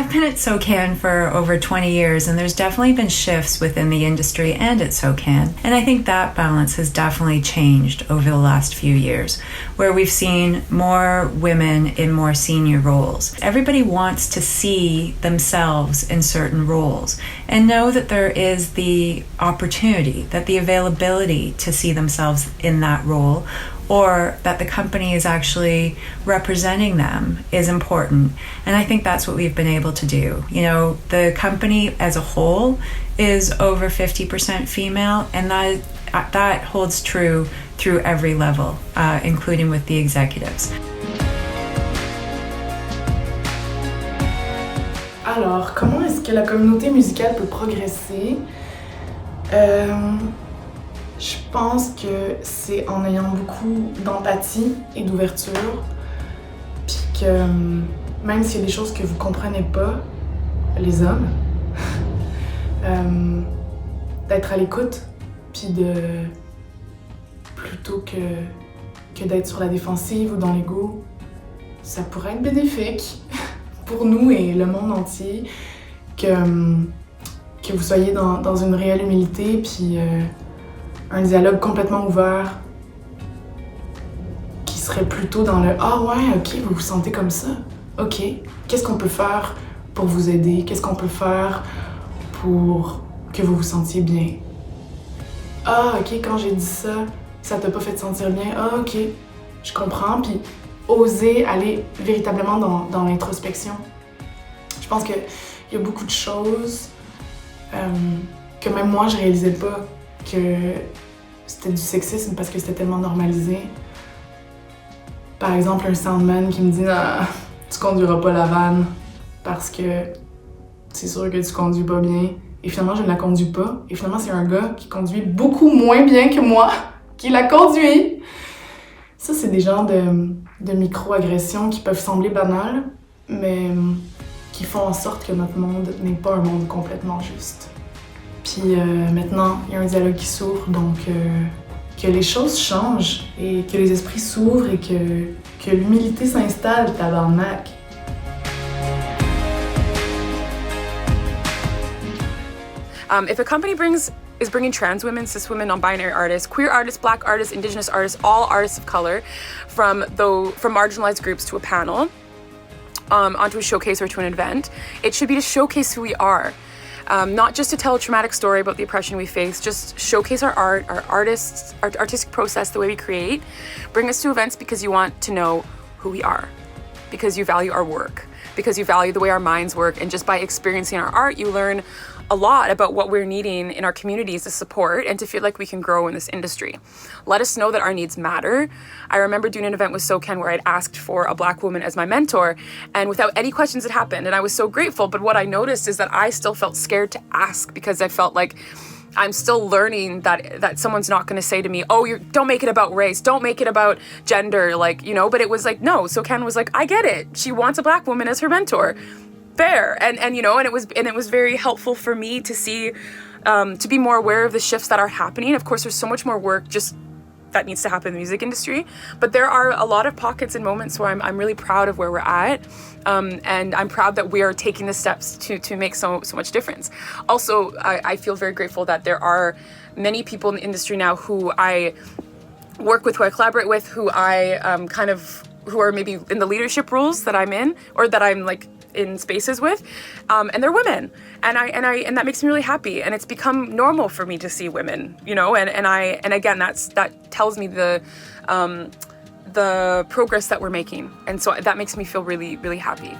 I've been at SOCAN for over 20 years, and there's definitely been shifts within the industry and at SOCAN. And I think that balance has definitely changed over the last few years, where we've seen more women in more senior roles. Everybody wants to see themselves in certain roles and know that there is the opportunity, that the availability to see themselves in that role, or that the company is actually representing them is important. And I think that's what we've been able to do. You know, the company as a whole is over 50% female, and that holds true through every level, including with the executives. Alors, comment est-ce que la communauté musicale peut progresser? Je pense que c'est en ayant beaucoup d'empathie et d'ouverture, puis que même s'il y a des choses que vous comprenez pas, les hommes, d'être à l'écoute, puis plutôt que d'être sur la défensive ou dans l'ego, ça pourrait être bénéfique pour nous et le monde entier, que vous soyez dans une réelle humilité, puis un dialogue complètement ouvert qui serait plutôt dans le « Ah ouais, ok, vous vous sentez comme ça? Ok, qu'est-ce qu'on peut faire pour vous aider? Qu'est-ce qu'on peut faire pour que vous vous sentiez bien? Ah ok, quand j'ai dit ça, ça t'a pas fait te sentir bien? Ah ok, je comprends. » Puis oser aller véritablement dans l'introspection. Je pense qu'il y a beaucoup de choses que même moi je réalisais pas que c'était du sexisme parce que c'était tellement normalisé. Par exemple, un soundman qui me dit « Non, tu conduiras pas la vanne parce que c'est sûr que tu conduis pas bien. » Et finalement, je ne la conduis pas. Et finalement, c'est un gars qui conduit beaucoup moins bien que moi qui la conduit. Ça, c'est des genres de micro-agressions qui peuvent sembler banales, mais qui font en sorte que notre monde n'est pas un monde complètement juste. Puis maintenant, il y a un dialogue qui s'ouvre, donc que les choses changent et que les esprits s'ouvrent et que l'humilité s'installe, tabarnak. If a company is bringing trans women, cis women, non-binary artists, queer artists, black artists, indigenous artists, all artists of color from marginalized groups to a panel, onto a showcase or to an event, it should be to showcase who we are. Not just to tell a traumatic story about the oppression we face, just showcase our art, our artistic process, the way we create. Bring us to events because you want to know who we are, because you value our work, because you value the way our minds work, and just by experiencing our art, you learn a lot about what we're needing in our communities to support and to feel like we can grow in this industry. Let us know that our needs matter. I remember doing an event with SOCAN where I'd asked for a black woman as my mentor, and without any questions it happened, and I was so grateful, but what I noticed is that I still felt scared to ask because I felt like I'm still learning that someone's not going to say to me, oh, don't make it about race, don't make it about gender, like, you know, but it was like, no, SOCAN was like, I get it. She wants a black woman as her mentor. Fair. And you know, and it was very helpful for me to see, to be more aware of the shifts that are happening. Of course, there's so much more work just that needs to happen in the music industry, but there are a lot of pockets and moments where I'm really proud of where we're at, and I'm proud that we are taking the steps to make so much difference. Also, I feel very grateful that there are many people in the industry now who I work with, who I collaborate with, who I who are maybe in the leadership roles that I'm in, or that I'm like in spaces with, and they're women, and that makes me really happy, and it's become normal for me to see women, you know, and again, that tells me the progress that we're making, and so that makes me feel really, really happy.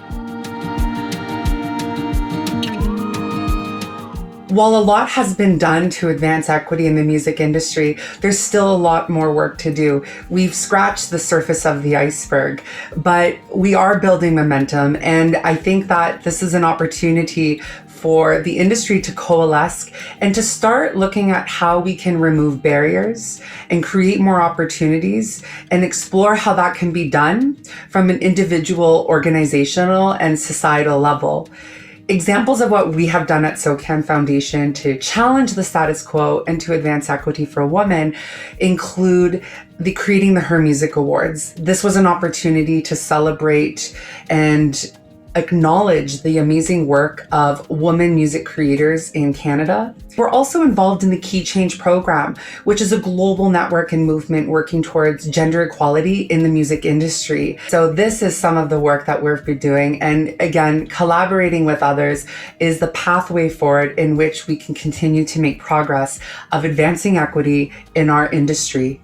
While a lot has been done to advance equity in the music industry, there's still a lot more work to do. We've scratched the surface of the iceberg, but we are building momentum, and I think that this is an opportunity for the industry to coalesce and to start looking at how we can remove barriers and create more opportunities and explore how that can be done from an individual, organizational, and societal level. Examples of what we have done at SOCAN Foundation to challenge the status quo and to advance equity for women include creating the Her Music Awards. This was an opportunity to celebrate and acknowledge the amazing work of women music creators in Canada. We're also involved in the Key Change program, which is a global network and movement working towards gender equality in the music industry. So this is some of the work that we've been doing. And again, collaborating with others is the pathway forward in which we can continue to make progress of advancing equity in our industry.